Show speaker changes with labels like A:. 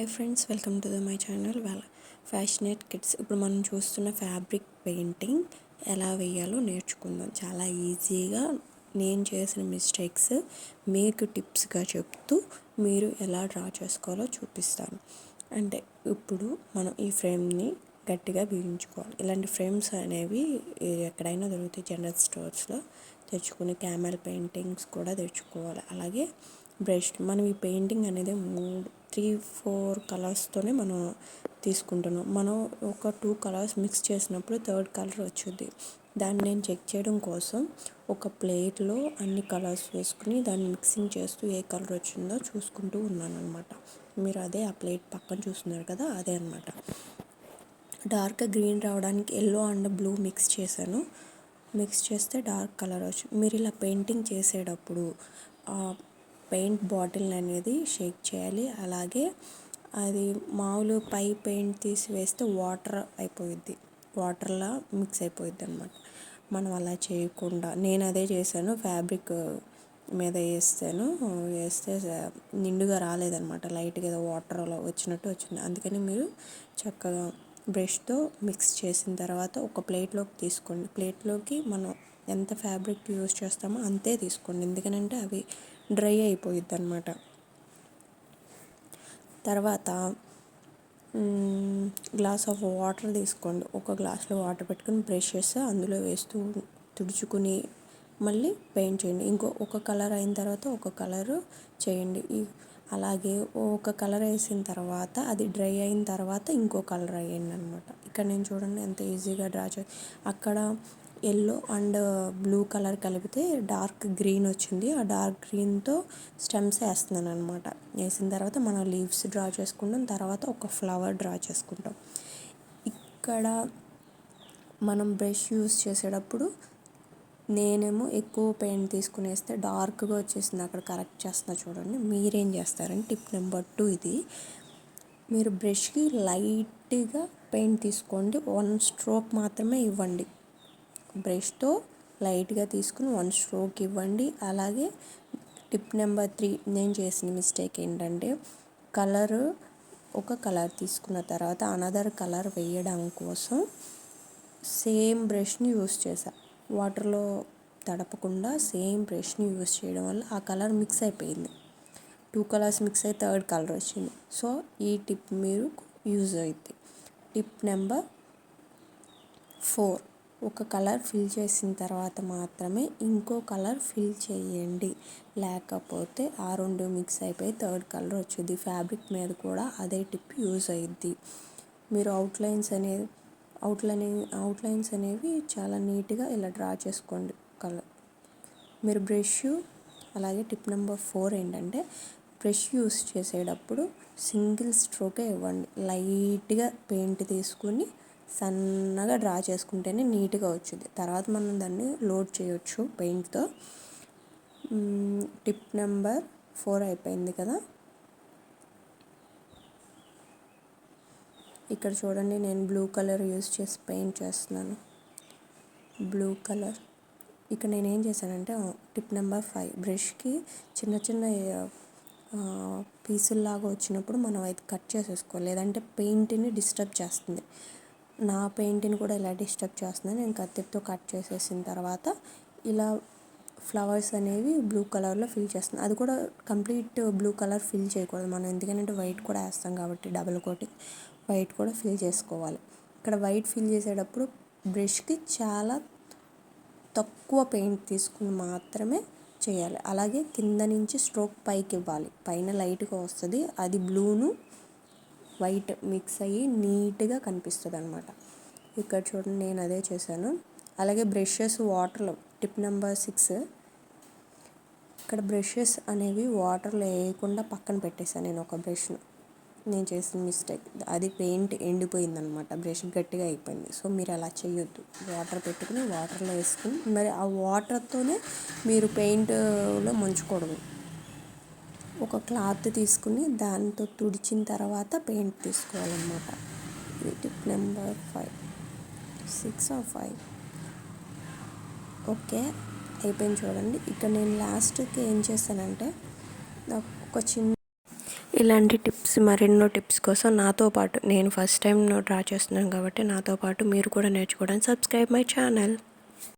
A: Hi friends, welcome to my channel passionate kids. ఇప్పుడు మనం చూస్తున్న ఫ్యాబ్రిక్ పెయింటింగ్ ఎలా వేయాలో నేర్చుకుందాం. చాలా ఈజీగా నేను చేసిన మిస్టేక్స్ మీకు టిప్స్గా చెప్తూ మీరు ఎలా డ్రా చేసుకోవాలో చూపిస్తాను. అంటే ఇప్పుడు మనం ఈ ఫ్రేమ్ని గట్టిగా బిగించుకోవాలి. ఇలాంటి ఫ్రేమ్స్ అనేవి ఎక్కడైనా దొరుకుతాయి, జనరల్ స్టోర్స్లో తెచ్చుకుని క్యామెల్ పెయింటింగ్స్ కూడా తెచ్చుకోవాలి. అలాగే బ్రష్, మనం ఈ పెయింటింగ్ అనేది 3-4 కలర్స్తోనే మనం తీసుకుంటున్నాం. మనం ఒక 2 కలర్స్ మిక్స్ చేసినప్పుడు థర్డ్ కలర్ వచ్చింది. దాన్ని నేను చెక్ చేయడం కోసం ఒక ప్లేట్లో అన్ని కలర్స్ వేసుకుని దాన్ని మిక్సింగ్ చేస్తూ ఏ కలర్ వచ్చిందో చూసుకుంటూ ఉన్నాను అనమాట. మీరు అదే ఆ ప్లేట్ పక్కన చూస్తున్నారు కదా, అదే అనమాట. డార్క్ గ్రీన్ రావడానికి ఎల్లో అండ్ బ్లూ మిక్స్ చేశాను. మిక్స్ చేస్తే డార్క్ కలర్ వచ్చి, మీరు ఇలా పెయింటింగ్ చేసేటప్పుడు పెయింట్ బాటిల్ అనేది షేక్ చేయాలి. అలాగే అది మామూలు పై పెయింట్ తీసి వేస్తే వాటర్ అయిపోయిద్ది, వాటర్లా మిక్స్ అయిపోయిద్ది అనమాట. మనం అలా చేయకుండా, నేను అదే చేశాను. ఫ్యాబ్రిక్ మీద వేస్తే నిండుగా రాలేదనమాట, లైట్గా ఏదో వాటర్ అలా వచ్చినట్టు వచ్చింది. అందుకని మీరు చక్కగా బ్రష్తో మిక్స్ చేసిన తర్వాత ఒక ప్లేట్లోకి తీసుకోండి. ప్లేట్లోకి మనం ఎంత ఫ్యాబ్రిక్ యూజ్ చేస్తామో అంతే తీసుకోండి, ఎందుకనంటే అవి డ్రై అయిపోయిద్ది అనమాట. తర్వాత గ్లాస్ ఆఫ్ వాటర్ తీసుకోండి. ఒక గ్లాస్లో వాటర్ పెట్టుకుని బ్రష్ చేస్తే అందులో వేస్తూ తుడుచుకుని మళ్ళీ పెయింట్ చేయండి. ఒక కలర్ అయిన తర్వాత ఒక కలరు చేయండి. అలాగే ఒక కలర్ వేసిన తర్వాత అది డ్రై అయిన తర్వాత ఇంకో కలర్ వేయండి అనమాట. ఇక్కడ నేను చూడండి ఎంత ఈజీగా డ్రా అక్కడ ఎల్లో అండ్ బ్లూ కలర్ కలిపితే డార్క్ గ్రీన్ వచ్చింది. ఆ డార్క్ గ్రీన్తో స్టెమ్స్ వేస్తున్నాను అనమాట. వేసిన తర్వాత మనం లీవ్స్ డ్రా చేసుకుంటాం, తర్వాత ఒక ఫ్లవర్ డ్రా చేసుకుంటాం. ఇక్కడ మనం బ్రష్ యూస్ చేసేటప్పుడు నేనేమో ఎక్కువ పెయింట్ తీసుకుని వేస్తే డార్క్గా వచ్చేసింది, అక్కడ కరెక్ట్ చేస్తున్నా చూడండి. మీరేం చేస్తారంటే టిప్ నెంబర్ 2 ఇది. మీరు బ్రష్కి లైట్గా పెయింట్ తీసుకోండి, 1 స్ట్రోక్ మాత్రమే ఇవ్వండి. బ్రష్తో లైట్గా తీసుకుని 1 స్ట్రోక్ ఇవ్వండి. అలాగే టిప్ నెంబర్ 3, నేను చేసిన మిస్టేక్ ఏంటంటే ఒక కలర్ తీసుకున్న తర్వాత అనదర్ కలర్ వేయడం కోసం సేమ్ బ్రష్ని యూస్ చేశాను. వాటర్లో తడపకుండా సేమ్ బ్రష్ని యూస్ చేయడం వల్ల ఆ కలర్ మిక్స్ అయిపోయింది. 2 కలర్స్ మిక్స్ అయ్యి థర్డ్ కలర్ వచ్చింది. సో ఈ టిప్ మీరు యూజ్ అవుతుంది. టిప్ నెంబర్ 4, ఒక కలర్ ఫిల్ చేసిన తర్వాత మాత్రమే ఇంకో కలర్ ఫిల్ చేయండి, లేకపోతే ఆ 2 మిక్స్ అయిపోయి థర్డ్ కలర్ వచ్చింది. ఫ్యాబ్రిక్ మీద కూడా అదే టిప్ యూజ్ అయ్యిద్ది. మీరు అవుట్లైన్స్ అనేవి చాలా నీట్గా ఇలా డ్రా చేసుకోండి కలర్. మీరు బ్రష్, అలాగే టిప్ నెంబర్ 4 ఏంటంటే బ్రష్ యూస్ చేసేటప్పుడు సింగిల్ స్ట్రోకే ఇవ్వండి. లైట్గా పెయింట్ తీసుకుని సన్నగా డ్రా చేసుకుంటేనే నీట్గా వచ్చింది. తర్వాత మనం దాన్ని లోడ్ చేయొచ్చు పెయింట్తో. టిప్ నెంబర్ 4 అయిపోయింది కదా. ఇక్కడ చూడండి, నేను బ్లూ కలర్ యూస్ చేసి పెయింట్ చేస్తున్నాను. Blue colour. ఇక్కడ నేనేం చేశానంటే టిప్ నెంబర్ 5, బ్రష్కి చిన్న చిన్న పీసుల్లాగా వచ్చినప్పుడు మనం అది కట్ చేసేసుకోవాలి, లేదంటే పెయింట్ని డిస్టర్బ్ చేస్తుంది. నా పెయింట్ని కూడా ఇలా డిస్టర్బ్ చేస్తుంది. నేను కత్తితో కట్ చేసేసిన తర్వాత ఇలా ఫ్లవర్స్ అనేవి బ్లూ కలర్లో ఫిల్ చేస్తుంది. అది కూడా కంప్లీట్ బ్లూ కలర్ ఫిల్ చేయకూడదు మనం, ఎందుకంటే వైట్ కూడా వేస్తాం కాబట్టి డబుల్ కోటింగ్ వైట్ కూడా ఫిల్ చేసుకోవాలి. ఇక్కడ వైట్ ఫిల్ చేసేటప్పుడు బ్రష్కి చాలా తక్కువ పెయింట్ తీసుకుని మాత్రమే చేయాలి. అలాగే కింద నుంచి స్ట్రోక్ పైకి ఇవ్వాలి, పైన లైట్గా వస్తుంది, అది బ్లూను వైట్ మిక్స్ అయ్యి నీట్గా కనిపిస్తుంది అనమాట. ఇక్కడ చూడండి, నేను అదే చేశాను. అలాగే బ్రషెస్ వాటర్లో, టిప్ నెంబర్ 6, ఇక్కడ బ్రషెస్ అనేవి వాటర్లో వేయకుండా పక్కన పెట్టేశాను నేను ఒక బ్రష్ను. నేను చేసిన మిస్టేక్ అది, పెయింట్ ఎండిపోయిందనమాట, బ్రష్ గట్టిగా అయిపోయింది. సో మీరు అలా చేయొద్దు, వాటర్ పెట్టుకుని వాటర్లో వేసుకుని మరి ఆ వాటర్తోనే మీరు పెయింట్లో ముంచకూడదు. ఒక క్లాత్ తీసుకుని దాంతో తుడిచిన తర్వాత పెయింట్ తీసుకోవాలన్నమాట. ఇది టిప్ నెంబర్ 6 or 5. ఓకే, అయిపోయింది చూడండి. ఇక్కడ నేను లాస్ట్కి ఏం చేశానంటే ఒక చిన్న ఇలాంటి టిప్స్ మరెన్నో టిప్స్ కోసం నాతో పాటు నేను ఫస్ట్ టైం డ్రా చేస్తున్నాను కాబట్టి నాతో పాటు మీరు కూడా నేర్చుకోవడానికి సబ్స్క్రైబ్ మై ఛానల్.